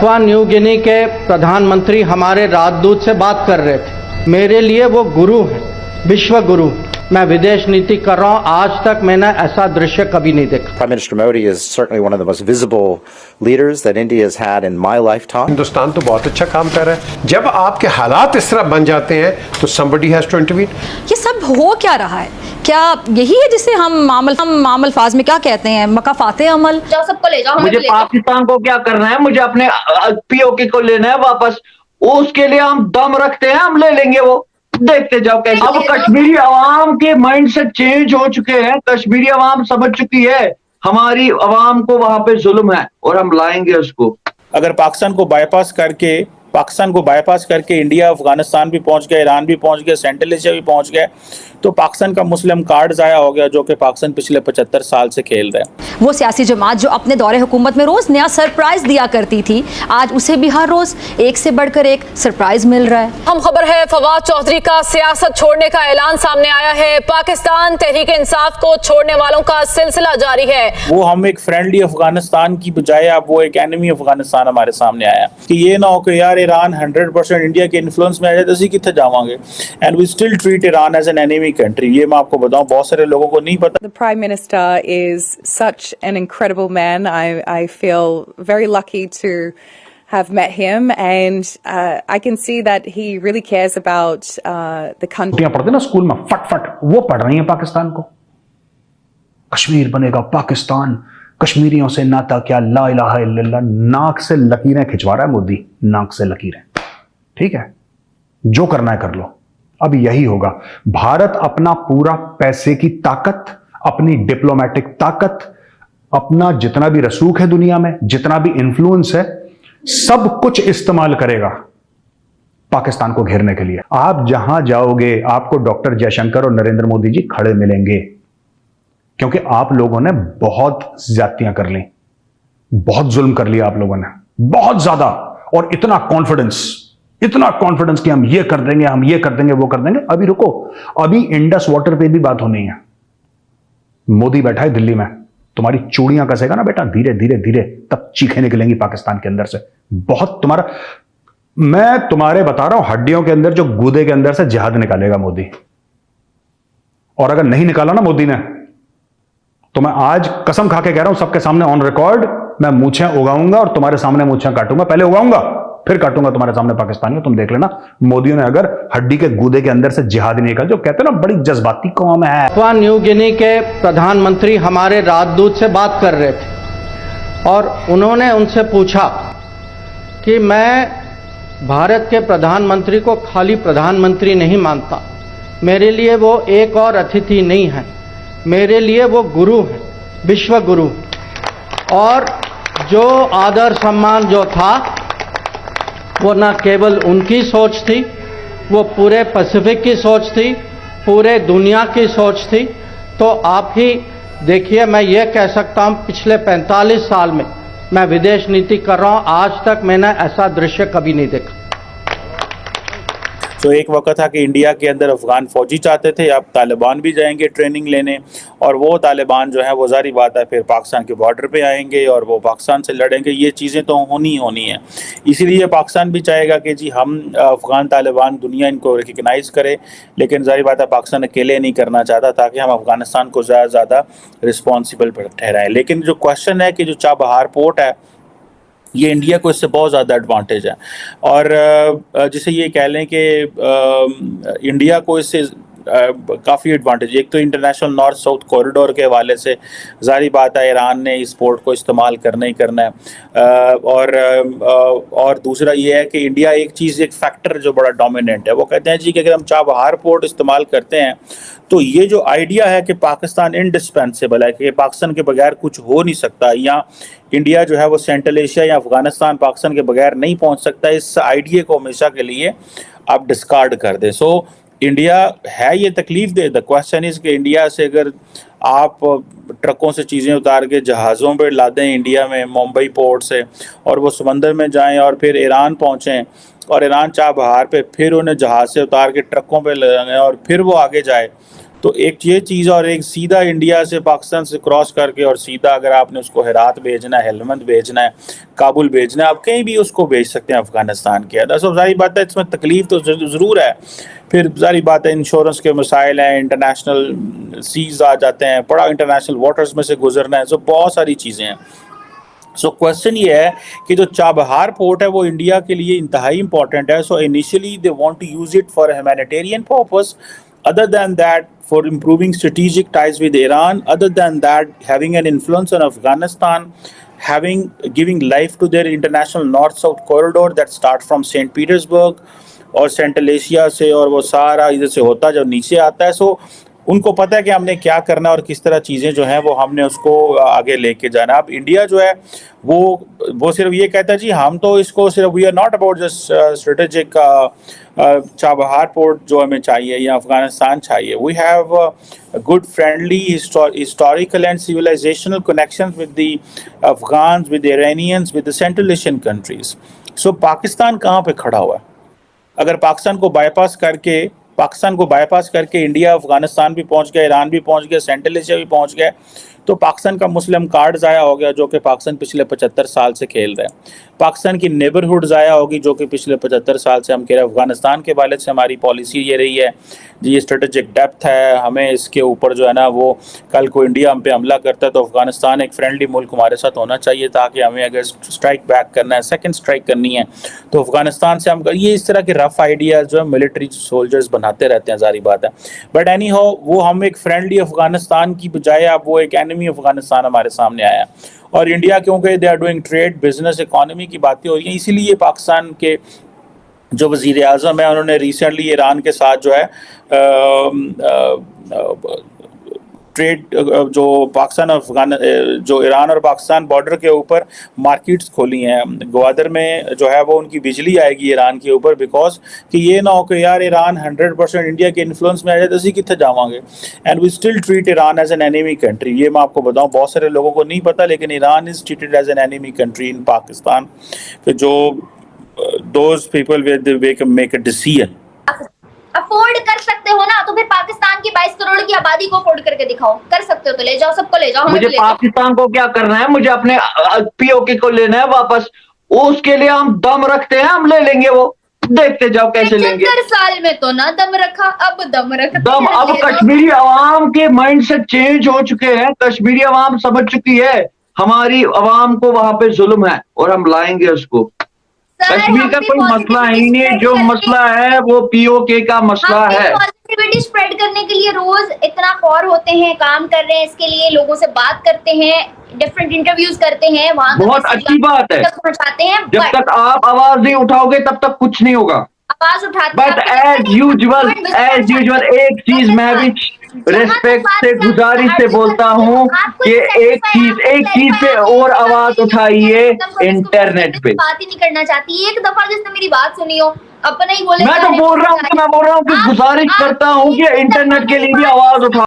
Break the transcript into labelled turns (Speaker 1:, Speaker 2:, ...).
Speaker 1: papua New Guinea के प्रधानमंत्री हमारे राजदूत से बात कर रहे थे। मेरे लिए वो गुरु हैं, विश्व गुरु। मैं विदेश नीति कर रहा हूं, आज तक मैंने ऐसा दृश्य कभी नहीं देखा।
Speaker 2: Prime Minister Modi is certainly one of the most visible leaders that India has had in my lifetime.
Speaker 3: Hindustan तो बहुत अच्छा काम कर रहा है। जब आपके हालात इस तरह बन जाते हैं तो somebody has to intervene।
Speaker 4: ये सब हो क्या रहा है? क्या यही है जिसे हम मामल फाज में क्या कहते हैं, मकाफाते अमल?
Speaker 5: जाओ सबको ले जाओ,
Speaker 6: मुझे पाकिस्तान को क्या करना है, मुझे अपने पीओके को लेना है वापस। उसके लिए हम दम रखते हैं, हम ले लेंगे वो, देखते जाओ कैसे। अब कश्मीरी अवाम के माइंड से चेंज हो चुके हैं, कश्मीरी अवाम समझ चुकी है हमारी अवाम को वहां पे जुल्म है और हम लाएंगे उसको।
Speaker 7: अगर पाकिस्तान को बाईपास करके इंडिया अफगानिस्तान भी पहुंच गया, ईरान भी पहुंच गया, सेंट्रल एशिया भी पहुंच गया, तो पाकिस्तान का मुस्लिम कार्ड ज़ाया हो गया जो कि पाकिस्तान पिछले 75 साल से खेल रहा है।
Speaker 4: वो सियासी जमात जो अपने दौरे हुकूमत में रोज नया सरप्राइज दिया करती थी, आज उसे भी हर रोज एक से बढ़कर एक सरप्राइज मिल रहा है। हम खबर है फवाद चौधरी का सियासत छोड़ने का ऐलान सामने आया है। पाकिस्तान तहरीक इंसाफ को छोड़ने वालों का सिलसिला जारी है। वो
Speaker 7: हम एक फ्रेंडली अफगानिस्तान की बजाय अब वो एक एनिमी अफगानिस्तान हमारे सामने आया कि ये ना हो कि यार ईरान 100% इंडिया के इन्फ्लुएंस में आ जाए तो ਅਸੀਂ कितने जावांगे, and we still treat Iran as an enemy country. ये मैं आपको बताऊं, बहुत सारे लोगों को नहीं पता।
Speaker 8: The Prime Minister is such an incredible man. I feel very lucky to have met him, and I can see that he really cares about the country.
Speaker 9: पढ़ते ना स्कूल में फट वो पढ़ रही हैं पाकिस्तान को। कश्मीर बनेगा पाकिस्तान, कश्मीरियों से नाता क्या, ला इलाहा इल्लल्लाह। नाक से लकीरें खिंचवा रहा है मोदी, नाक से लकीरें। ठीक है, जो करना है कर लो। अब यही होगा। भारत अपना पूरा पैसे की ताकत, अपनी डिप्लोमेटिक ताकत, अपना जितना भी रसूख है दुनिया में, जितना भी इन्फ्लुएंस है, सब कुछ इस्तेमाल करेगा पाकिस्तान को घेरने के लिए। आप जहां जाओगे आपको डॉक्टर जयशंकर और नरेंद्र मोदी जी खड़े मिलेंगे, क्योंकि आप लोगों ने बहुत ज्यादतियां कर ली, बहुत जुल्म कर लिया आप लोगों ने, बहुत ज्यादा। और इतना कॉन्फिडेंस कि हम ये कर देंगे, हम ये कर देंगे, वो कर देंगे। अभी रुको, अभी इंडस वाटर पे भी बात होनी है। मोदी बैठा है दिल्ली में, तुम्हारी चूड़ियां कसेगा ना बेटा, धीरे धीरे धीरे, तब चीखें निकलेंगी पाकिस्तान के अंदर से। बहुत मैं तुम्हारे बता रहा हूं, हड्डियों के अंदर जो गूदे के अंदर से जिहाद निकालेगा मोदी। और अगर नहीं निकाला ना मोदी ने, तो मैं आज कसम खा के कह रहा हूं सबके सामने ऑन रिकॉर्ड, मैं मूछें उगाऊंगा और तुम्हारे सामने मूछें काटूंगा। पहले उगाऊंगा फिर काटूंगा तुम्हारे सामने पाकिस्तानियों। तुम देख लेना, मोदी ने अगर हड्डी के गूदे के अंदर से जिहाद निकाल, जो कहते हैं ना बड़ी जज्बाती कौम है।
Speaker 1: papua न्यू गिनी के प्रधानमंत्री हमारे राजदूत से बात कर रहे थे और उन्होंने उनसे पूछा कि मैं भारत के प्रधानमंत्री को खाली प्रधानमंत्री नहीं मानता, मेरे लिए वो एक और अतिथि नहीं है, मेरे लिए वो गुरु हैं, विश्व गुरु। और जो आदर सम्मान जो था वो न केवल उनकी सोच थी, वो पूरे पैसिफिक की सोच थी, पूरे दुनिया की सोच थी। तो आप ही देखिए, मैं ये कह सकता हूँ पिछले 45 साल में मैं विदेश नीति कर रहा हूँ, आज तक मैंने ऐसा दृश्य कभी नहीं देखा।
Speaker 7: तो एक वक्त था कि इंडिया के अंदर अफगान फौजी चाहते थे, अब तालिबान भी जाएंगे ट्रेनिंग लेने, और वो तालिबान जो है वो जारी बात है फिर पाकिस्तान के बॉर्डर पे आएंगे और वो पाकिस्तान से लड़ेंगे। ये चीज़ें तो होनी है। इसीलिए पाकिस्तान भी चाहेगा कि जी हम अफगान तालिबान दुनिया इनको रिकगनाइज़ करे, लेकिन जारी बात है पाकिस्तान अकेले नहीं करना चाहता, ताकि हम अफगानिस्तान को ज़्यादा रिस्पॉन्सिबल ठहराएँ। लेकिन जो क्वेश्चन है कि जो चाबहार पोर्ट है, ये इंडिया को इससे बहुत ज़्यादा एडवांटेज है, और जिसे ये कह लें कि इंडिया को इससे काफ़ी एडवांटेज। एक तो इंटरनेशनल नॉर्थ साउथ कॉरिडोर के हवाले से जारी बात है ईरान ने इस पोर्ट को इस्तेमाल करना ही करना है, और दूसरा ये है कि इंडिया एक फैक्टर जो बड़ा डोमिनेंट है, वो कहते हैं जी कि अगर हम चाबहार पोर्ट इस्तेमाल करते हैं तो ये जो आइडिया है कि पाकिस्तान इंडिस्पेंसेबल है, कि पाकिस्तान के बगैर कुछ हो नहीं सकता, या इंडिया जो है वो सेंट्रल एशिया या अफगानिस्तान पाकिस्तान के बगैर नहीं पहुंच सकता, इस आइडिया को हमेशा के लिए आप डिस्कार्ड कर दें। सो इंडिया है ये तकलीफ दे। द क्वेश्चन इज़ कि इंडिया से अगर आप ट्रकों से चीज़ें उतार के जहाज़ों पर ला दें इंडिया में मुंबई पोर्ट से, और वो समंदर में जाएं और फिर ईरान पहुँचें, और ईरान चाबहार पे फिर उन्हें जहाज़ से उतार के ट्रकों पे लगाएं और फिर वो आगे जाए, तो एक ये चीज़, और एक सीधा इंडिया से पाकिस्तान से क्रॉस करके और सीधा अगर आपने उसको हेरात भेजना है, हेलमंद भेजना है, काबुल भेजना है, आप कहीं भी उसको भेज सकते हैं अफगानिस्तान के अंदर। सब सारी बात है, इसमें तकलीफ तो ज़रूर है, फिर सारी बात है, इंश्योरेंस के मसाइल हैं, इंटरनेशनल सीज आ जाते हैं, बड़ा इंटरनेशनल वाटर्स में से गुजरना है, सो बहुत सारी चीज़ें हैं। सो क्वेश्चन ये है कि जो चाबहार पोर्ट है वो इंडिया के लिए इंतहाई इंपॉर्टेंट है। So initially they want to use it for humanitarian purpose, other than that for improving strategic ties with Iran, other than that having an influence on Afghanistan, giving life to their international north-south corridor that start from St. Petersburg और central Asia से, और वो सारा इधर से होता जब नीचे आता है। सो उनको पता है कि हमने क्या करना और किस तरह चीज़ें जो हैं वो हमने उसको आगे लेके जाना। अब इंडिया जो है वो सिर्फ ये कहता है जी हम तो इसको सिर्फ, we are not about just strategic Chabahar port जो हमें चाहिए या अफगानिस्तान चाहिए। We have good friendly historical and civilisational connections with the Afghans, with Iranians, with the Central Asian countries. So Pakistan कहाँ पे खड़ा हुआ है? अगर पाकिस्तान को बाईपास करके इंडिया अफगानिस्तान भी पहुंच गया, ईरान भी पहुंच गया, सेंट्रल एशिया भी पहुंच गया, तो पाकिस्तान का मुस्लिम कार्ड ज़ाया हो गया जो कि पाकिस्तान पिछले 75 साल से खेल रहा है। पाकिस्तान की नेबरहुड ज़ाया होगी जो कि पिछले 75 साल से हम कह रहे हैं। अफगानिस्तान के वाले से हमारी पॉलिसी ये रही है जी, ये स्ट्रेटेजिक डेप्थ है, हमें इसके ऊपर जो है ना वो कल को इंडिया हम पे हमला करता है तो अफगानिस्तान एक फ्रेंडली मुल्क हमारे साथ होना चाहिए, ताकि हमें अगर स्ट्राइक बैक करना है, सेकंड स्ट्राइक करनी है तो अफगानिस्तान से हम ये इस तरह के रफ आइडियाज़ जो है मिलिट्री सोल्जर्स बनाते रहते हैं, सारी बात है। बट एनी हो, वो हम एक फ्रेंडली अफगानिस्तान की बजाय अब वो एक एनिमी अफगानिस्तान हमारे सामने आया। और इंडिया क्योंकि they are doing trade, business, economy की बातें हो रही हैं, इसीलिए पाकिस्तान के जो वज़ीर आज़म है उन्होंने रिसेंटली ईरान के साथ जो है ट्रेड, जो पाकिस्तान जो ईरान और पाकिस्तान बॉर्डर के ऊपर मार्केट्स खोली हैं। ग्वादर में जो है वो उनकी बिजली आएगी ईरान के ऊपर, बिकॉज कि ये ना हो कि यार ईरान 100% इंडिया के इन्फ्लुएंस में आ जाए तो असी कितने जावांगे। And we still treat Iran as an enemy country. ये मैं आपको बताऊं, बहुत सारे लोगों को नहीं पता, लेकिन Iran is treated as an enemy country in Pakistan. तो जो those people where make a decision
Speaker 5: afford कर सकते हो ना, तो फिर पाकिस्तान की 22 करोड़ की आबादी को अफोर्ड करके दिखाओ। कर सकते हो तो ले जाओ, सबको ले जाओ।
Speaker 6: मुझे पाकिस्तान को क्या करना है, मुझे अपने पीओके को लेना है वापस। उसके लिए हम दम रखते हैं, हम ले लेंगे वो, देखते जाओ कैसे लेंगे।
Speaker 5: 75 साल में तो ना दम रखा, अब दम रखते
Speaker 6: दम
Speaker 5: हैं,
Speaker 6: अब कश्मीरी अवाम के माइंड से चेंज हो चुके हैं। कश्मीरी अवाम समझ चुकी है हमारी अवाम को वहां पे जुल्म है, और हम लाएंगे उसको। कश्मीर का कोई मसला ही नहीं, जो मसला है वो पीओके का मसला है।
Speaker 5: पॉजिटिविटी स्प्रेड करने के लिए रोज इतना खौर होते हैं, काम कर रहे हैं इसके लिए, लोगों से बात करते हैं, डिफरेंट इंटरव्यूज करते हैं, वहां
Speaker 6: बहुत अच्छी बात है,
Speaker 5: पहुंचाते हैं।
Speaker 6: जब तक आप आवाज नहीं उठाओगे तब तक कुछ नहीं होगा।
Speaker 5: आवाज उठाते
Speaker 6: बट एज यूजुअल एक चीज मैं भी रिस्पेक्ट से, गुजारिश से बोलता हूँ कि एक चीज पे और आवाज उठाइए इंटरनेट पे।
Speaker 5: बात ही नहीं करना चाहती, एक दफा जिसने मेरी बात सुनी हो अपना ही बोले।
Speaker 6: मैं तो बोल रहा हूँ कि गुजारिश करता हूँ कि इंटरनेट के लिए भी आवाज उठा।